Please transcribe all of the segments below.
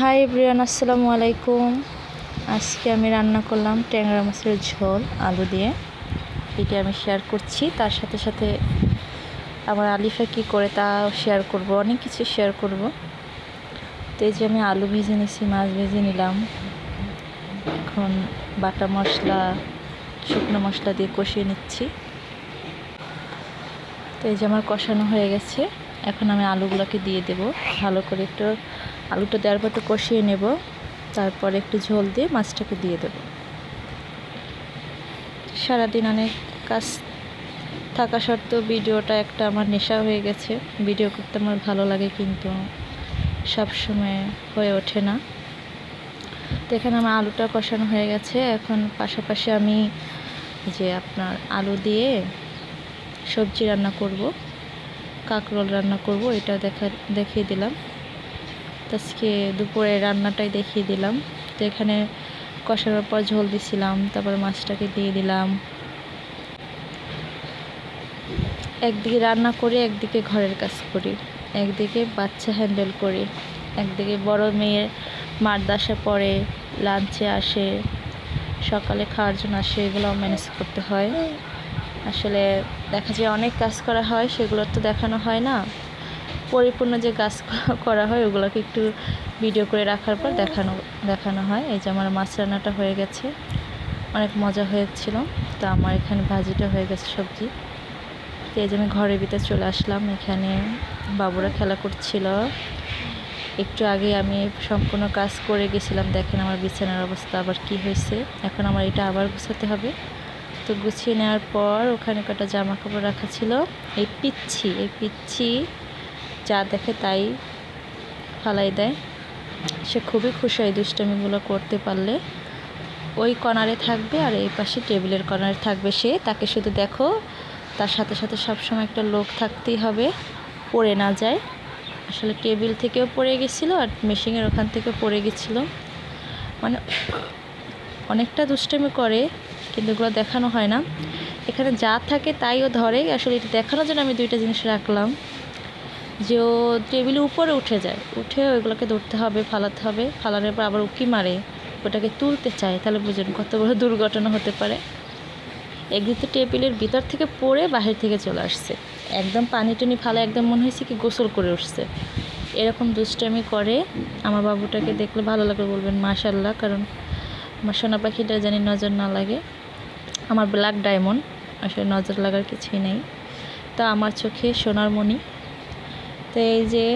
Hi everyone, আসসালামু আলাইকুম। আজকে আমি রান্না করলাম ট্যাংরা মাছের ঝোল আলু দিয়ে। এটা আমি শেয়ার করছি, তার সাথে সাথে আমার আলিফা কী করে তা শেয়ার করব, অনেক কিছু শেয়ার করব। তো এই যে আমি আলু ভেজে নিছি, মাছ ভেজে নিলাম। এখন বাটা মশলা, শুকনো মশলা দিয়ে কষিয়ে নিচ্ছি। তো এই যে আমার কষানো হয়ে গেছে, এখন আমি আলুগুলোকে দিয়ে দেব। ভালো করে একটু আলুটা দেওয়ার পর একটু কষিয়ে নেব, তারপর একটু ঝোল দিয়ে মাছটাকে দিয়ে দেব। সারাদিন অনেক কাজ থাকা সত্ত্বেও ভিডিওটা একটা আমার নেশা হয়ে গেছে। ভিডিও করতে আমার ভালো লাগে, কিন্তু সব সময় হয়ে ওঠে না। তো এখানে আমার আলুটা কষানো হয়ে গেছে। এখন পাশাপাশি আমি যে আপনার আলু দিয়ে সবজি রান্না করব, কাঁকরোল রান্না করব, এটা দেখিয়ে দিলাম। আজকে দুপুরে রান্নাটাই দেখিয়ে দিলাম। তো এখানে কষানোর পর ঝোল দিছিলাম, তারপর মাছটাকে দিয়ে দিলাম। একদিকে রান্না করি, একদিকে ঘরের কাজ করি, একদিকে বাচ্চা হ্যান্ডেল করি, একদিকে বড় মেয়ের মাদ্রাসা পড়ে, লাঞ্চে আসে, সকালে খাওয়ার জন্য আসে, এগুলো ম্যানেজ করতে হয়। আসলে দেখা যায় অনেক কাজ করা হয়, সেগুলো তো দেখানো হয় না। পরিপূর্ণ যে কাজ করা হয় ওগুলোকে একটু ভিডিও করে রাখার পর দেখানো হয়। এই যে আমার মাছ রান্নাটা হয়ে গেছে, অনেক মজা হয়েছিল। তো আমার এখানে ভাজিটা হয়ে গেছে, সবজি। তো এই যে আমি ঘরের ভিতরে চলে আসলাম। এখানে বাবুরা খেলা করছিল। একটু আগে আমি সম্পূর্ণ কাজ করে গেছিলাম। দেখেন আমার বিছানার অবস্থা আবার কি হয়েছে। এখন আমার এটা আবার গুছাতে হবে। তো গুছিয়ে নেওয়ার পর ওখানে কটা জামা কাপড় রাখা ছিল। এই পিচ্ছি যা দেখে তাই ফালাই দেয়। সে খুবই খুশি হয় দুষ্টামিগুলো করতে পারলে। ওই কর্নারে থাকবে আর এই পাশে টেবিলের কর্নারে থাকবে সে। তাকে শুধু দেখো, তার সাথে সাথে সবসময় একটা লোক থাকতেই হবে, পড়ে না যায়। আসলে টেবিল থেকেও পড়ে গেছিলো আর মেশিনের ওখান থেকে পড়ে গেছিলো। মানে অনেকটা দুষ্টামি করে, কিন্তু এগুলো দেখানো হয় না। এখানে যা থাকে তাই ও ধরে। আসলে এটা দেখানোর জন্য আমি দুইটা জিনিস রাখলাম, যে ও টেবিলের উপরে উঠে যায়, উঠে ওইগুলোকে ধরতে হবে, ফালাতে হবে। ফালানোর পর আবার উকি মারে, ওটাকে তুলতে চায়। তাহলে বুঝুন কত বড় দুর্ঘটনা হতে পারে। একদিন তো টেবিলের ভিতর থেকে পড়ে বাহির থেকে চলে আসছে, একদম পানি টানি ফালা, একদম মনে হয়েছে কি গোসল করে উঠছে। এরকম দুষ্টামি করে। আমার বাবুটাকে দেখলে ভালো লাগবে, বলবেন মাশাআল্লাহ। কারণ আমার সোনা পাখিটা জানি নজর না লাগে। আমার ব্ল্যাক ডায়মন্ড, আসলে নজর লাগার কিছুই নেই। তা আমার চোখে সোনার মণি। তো এই যে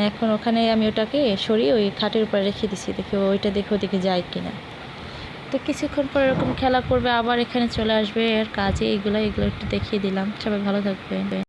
এখন ওখানে আমি ওটাকে সরিয়ে ওই খাটের উপরে রেখে দিছি, দেখি ওইটা দেখে ওদিকে যায় কিনা। তো কিছুক্ষণ পর এরকম খেলা করবে, আবার এখানে চলে আসবে। এর কাজে এগুলো একটু দেখিয়ে দিলাম। সবাই ভালো থাকবে।